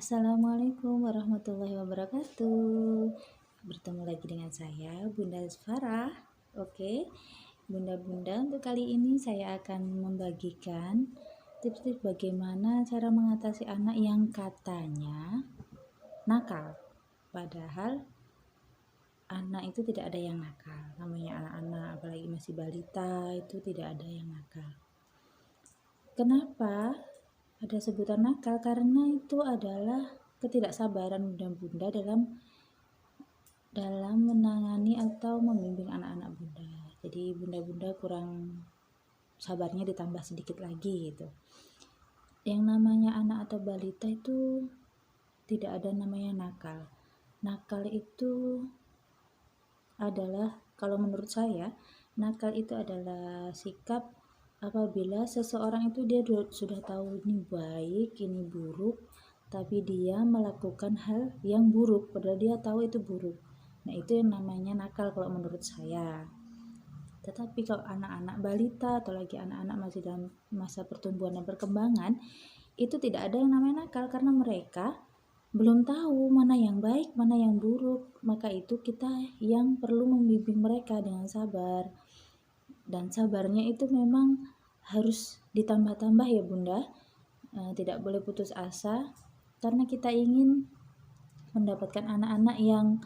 Assalamualaikum warahmatullahi wabarakatuh. Bertemu lagi dengan saya, Bunda Farah. Oke, Bunda-bunda, untuk kali ini saya akan membagikan tips-tips bagaimana cara mengatasi anak yang katanya nakal. Padahal anak itu tidak ada yang nakal. Namanya anak-anak, apalagi masih balita, itu tidak ada yang nakal. Kenapa ada sebutan nakal? Karena itu adalah ketidaksabaran bunda-bunda dalam menangani atau membimbing anak-anak bunda. Jadi bunda-bunda kurang sabarnya ditambah sedikit lagi gitu. Yang namanya anak atau balita itu tidak ada namanya nakal. Nakal itu adalah, kalau menurut saya, nakal itu adalah sikap apabila seseorang itu dia sudah tahu ini baik, ini buruk, tapi dia melakukan hal yang buruk padahal dia tahu itu buruk. Nah, itu yang namanya nakal kalau menurut saya. Tetapi kalau anak-anak balita atau lagi anak-anak masih dalam masa pertumbuhan dan perkembangan, itu tidak ada yang namanya nakal karena mereka belum tahu mana yang baik, mana yang buruk. Maka itu kita yang perlu membimbing mereka dengan sabar. Dan sabarnya itu memang harus ditambah-tambah ya bunda, tidak boleh putus asa karena kita ingin mendapatkan anak-anak yang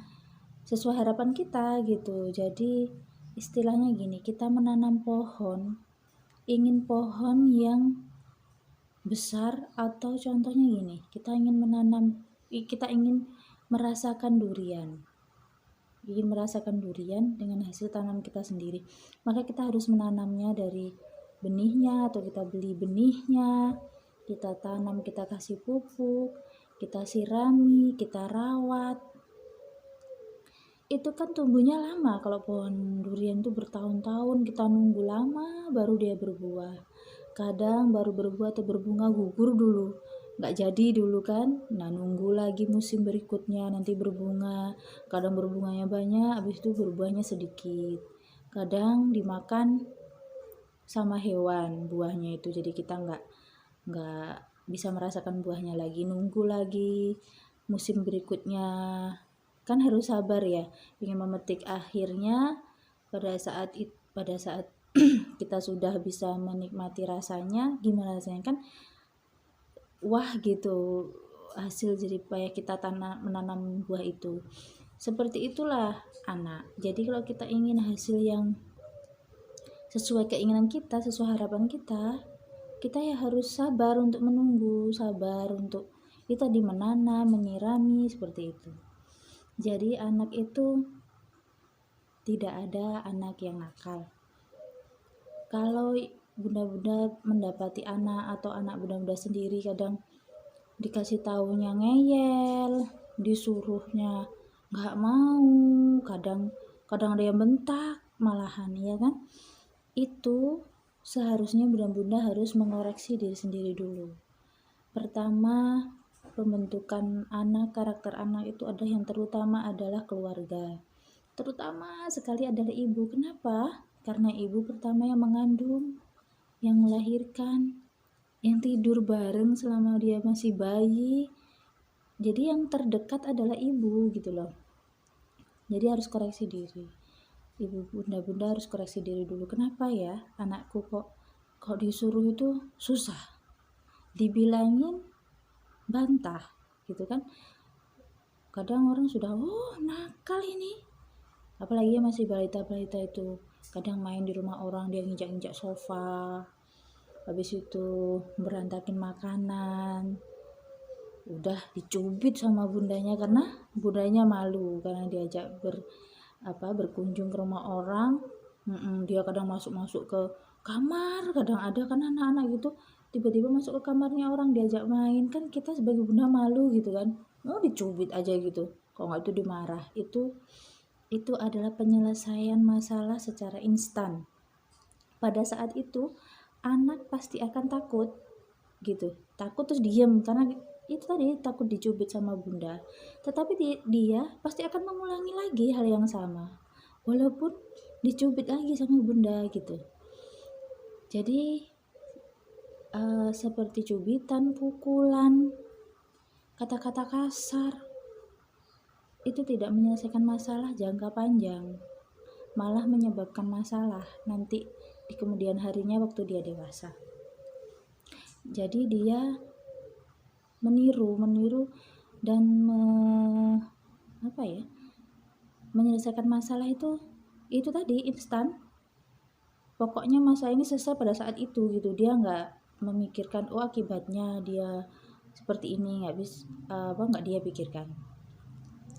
sesuai harapan kita gitu. Jadi istilahnya gini, kita menanam pohon, ingin pohon yang besar, atau contohnya gini, kita ingin merasakan durian dengan hasil tanam kita sendiri, maka kita harus menanamnya dari benihnya, atau kita beli benihnya, kita tanam, kita kasih pupuk, kita sirami, kita rawat. Itu kan tumbuhnya lama. Kalau pohon durian itu bertahun-tahun, kita nunggu lama baru dia berbuah. Kadang baru berbuah atau berbunga gugur dulu, nggak jadi dulu kan. Nah, nunggu lagi musim berikutnya nanti berbunga. Kadang berbunganya banyak, habis itu berbuahnya sedikit. Kadang dimakan sama hewan buahnya itu, jadi kita nggak bisa merasakan buahnya lagi. Nunggu lagi musim berikutnya, kan harus sabar ya, ingin memetik. Akhirnya pada saat kita sudah bisa menikmati rasanya, gimana rasanya kan wah gitu hasil jerih payah kita menanam buah itu. Seperti itulah anak. Jadi kalau kita ingin hasil yang sesuai keinginan kita, sesuai harapan kita ya harus sabar untuk menunggu, sabar untuk kita menanam, menyirami, seperti itu. Jadi anak itu tidak ada anak yang nakal. Kalau bunda-bunda mendapati anak atau anak bunda-bunda sendiri kadang dikasih taunya ngeyel, disuruhnya nggak mau, kadang ada yang bentak malahan, ya kan? Itu seharusnya bunda-bunda harus mengoreksi diri sendiri dulu. Pertama, pembentukan anak, karakter anak itu ada yang terutama adalah keluarga. Terutama sekali adalah ibu. Kenapa? Karena ibu pertama yang mengandung, yang melahirkan, yang tidur bareng selama dia masih bayi. Jadi yang terdekat adalah ibu gitu loh. Jadi harus koreksi diri. Ibu, bunda-bunda harus koreksi diri dulu. Kenapa ya anakku kok disuruh itu susah, dibilangin bantah gitu kan. Kadang orang sudah nakal ini, apalagi masih balita-balita itu, kadang main di rumah orang dia nginjak-injak sofa, habis itu berantakin makanan, udah dicubit sama bundanya karena bundanya malu karena diajak berkunjung ke rumah orang. Dia kadang masuk ke kamar, kadang ada kan anak-anak gitu tiba-tiba masuk ke kamarnya orang diajak main, kan kita sebagai bunda malu gitu kan, mau dicubit aja gitu, kalau nggak itu dimarah. Itu adalah penyelesaian masalah secara instan. Pada saat itu anak pasti akan takut gitu, takut terus diem karena itu tadi, takut dicubit sama bunda. Tetapi dia pasti akan mengulangi lagi hal yang sama walaupun dicubit lagi sama bunda gitu. Jadi seperti cubitan, pukulan, kata-kata kasar. Itu tidak menyelesaikan masalah jangka panjang, malah menyebabkan masalah nanti di kemudian harinya waktu dia dewasa. Jadi dia meniru dan menyelesaikan masalah itu tadi instan. Pokoknya masalah ini selesai pada saat itu gitu. Dia nggak memikirkan akibatnya dia seperti ini, nggak dia pikirkan.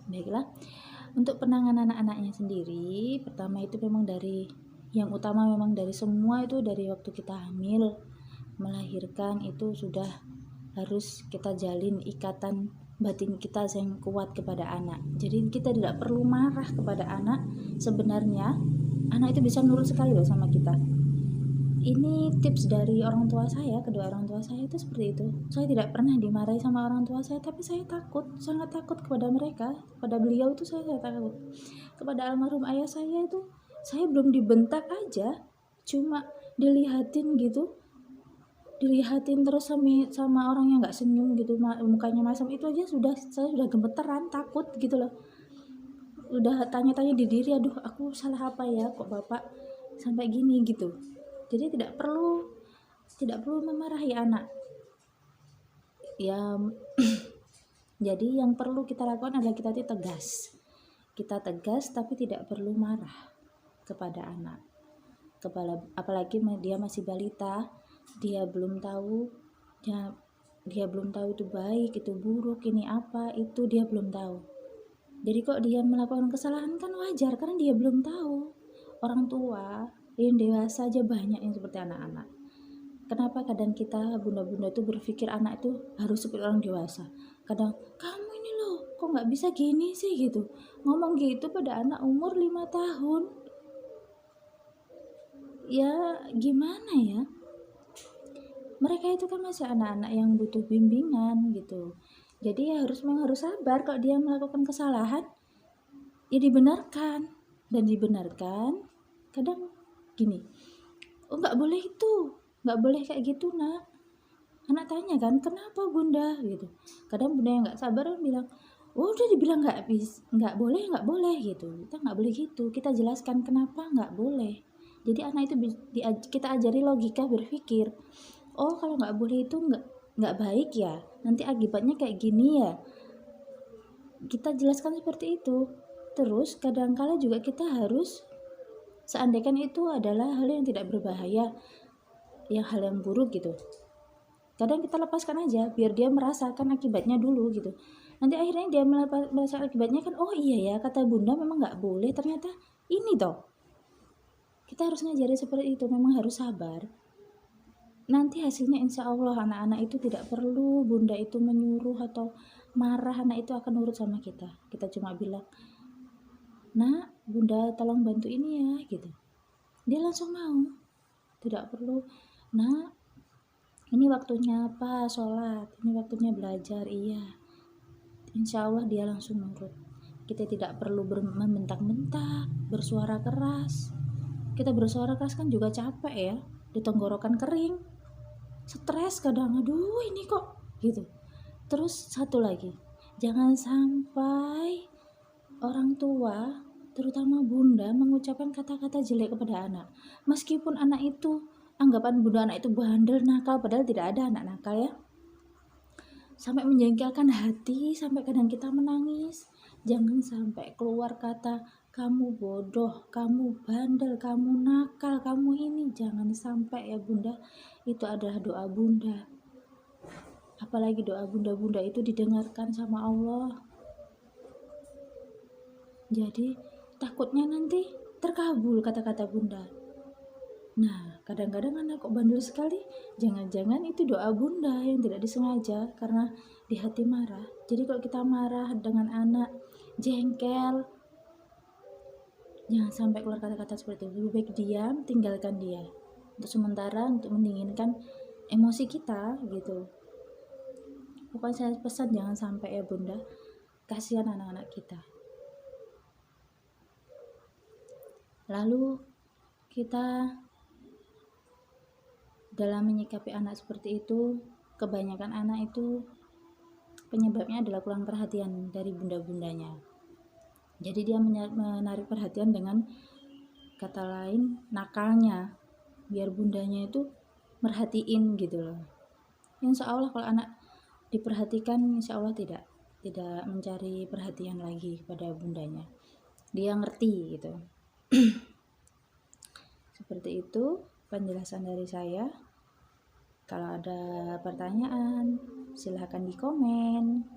Baiklah, untuk penanganan anak-anaknya sendiri, pertama itu memang yang utama memang dari semua itu dari waktu kita hamil, melahirkan itu sudah harus kita jalin ikatan batin kita yang kuat kepada anak. Jadi kita tidak perlu marah kepada anak. Sebenarnya anak itu bisa nurut sekali loh sama kita. Ini tips dari orang tua saya, kedua orang tua saya itu seperti itu. Saya tidak pernah dimarahi sama orang tua saya, tapi saya takut, sangat takut kepada mereka, kepada beliau itu saya takut. Kepada almarhum ayah saya itu, saya belum dibentak aja, cuma dilihatin gitu, dilihatin terus sama orang yang nggak senyum gitu, mukanya masam, itu aja saya sudah gemeteran, takut gitu loh. Udah tanya-tanya di diri, aduh aku salah apa ya, kok bapak sampai gini gitu. Jadi tidak perlu memarahi anak ya. Jadi yang perlu kita lakukan adalah kita tegas tapi tidak perlu marah kepada anak, apalagi dia masih balita, dia belum tahu itu baik, itu buruk, ini apa, itu dia belum tahu. Jadi kok dia melakukan kesalahan kan wajar, karena dia belum tahu. Orang tua yang dewasa aja banyak yang seperti anak-anak. Kenapa kadang kita bunda-bunda itu berpikir anak itu harus seperti orang dewasa? Kadang, kamu ini loh kok nggak bisa gini sih gitu, ngomong gitu pada anak umur 5 tahun. Ya gimana ya, mereka itu kan masih anak-anak yang butuh bimbingan gitu. Jadi ya harus sabar. Kalau dia melakukan kesalahan ya dibenarkan, dan dibenarkan kadang gini, oh nggak boleh itu, nggak boleh kayak gitu nak. Anak tanya kan, kenapa bunda gitu. Kadang bunda yang nggak sabar bilang, oh udah dibilang nggak boleh gitu. Kita nggak boleh gitu, kita jelaskan kenapa nggak boleh. Jadi anak itu kita ajari logika berpikir, oh kalau nggak boleh itu nggak baik ya, nanti akibatnya kayak gini ya, kita jelaskan seperti itu. Terus kadang-kala juga kita harus, seandainya itu adalah hal yang tidak berbahaya, hal yang buruk gitu, kadang kita lepaskan aja biar dia merasakan akibatnya dulu gitu. Nanti akhirnya dia merasakan akibatnya kan, oh iya ya kata bunda memang nggak boleh, ternyata ini toh. Kita harus ngajari seperti itu, memang harus sabar. Nanti hasilnya insya Allah anak-anak itu tidak perlu bunda itu menyuruh atau marah, anak itu akan nurut sama kita. Kita cuma bilang, nah bunda tolong bantu ini ya gitu, dia langsung mau. Tidak perlu, nah ini waktunya apa, sholat, ini waktunya belajar, iya, insya Allah dia langsung nurut. Kita tidak perlu membentak-bentak, bersuara keras. Kita bersuara keras kan juga capek ya, di tenggorokan kering, stres kadang, aduh ini kok gitu. Terus satu lagi, jangan sampai orang tua, terutama bunda, mengucapkan kata-kata jelek kepada anak. Meskipun anak itu, anggapan bunda anak itu bandel, nakal, padahal tidak ada anak nakal ya. Sampai menjengkelkan hati, sampai kadang kita menangis. Jangan sampai keluar kata, kamu bodoh, kamu bandel, kamu nakal, kamu ini. Jangan sampai ya bunda, itu adalah doa bunda. Apalagi doa bunda-bunda itu didengarkan sama Allah. Jadi takutnya nanti terkabul kata-kata bunda. Nah kadang-kadang anak kok bandel sekali, jangan-jangan itu doa bunda yang tidak disengaja karena di hati marah. Jadi kalau kita marah dengan anak, jengkel, jangan sampai keluar kata-kata seperti itu. Lebih baik diam, tinggalkan dia untuk sementara, untuk mendinginkan emosi kita gitu. Pokoknya saya pesan jangan sampai ya bunda, kasihan anak-anak kita. Lalu kita dalam menyikapi anak seperti itu, kebanyakan anak itu penyebabnya adalah kurang perhatian dari bunda-bundanya. Jadi dia menarik perhatian dengan kata lain nakalnya, biar bundanya itu merhatiin gitu loh. Insya Allah kalau anak diperhatikan, insya Allah tidak mencari perhatian lagi kepada bundanya, dia ngerti gitu. Seperti itu penjelasan dari saya. Kalau ada pertanyaan silahkan di komen,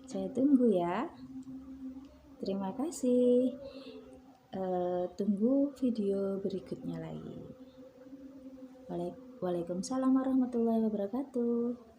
saya tunggu ya. Terima kasih. Tunggu video berikutnya lagi. Waalaikumsalam warahmatullahi wabarakatuh.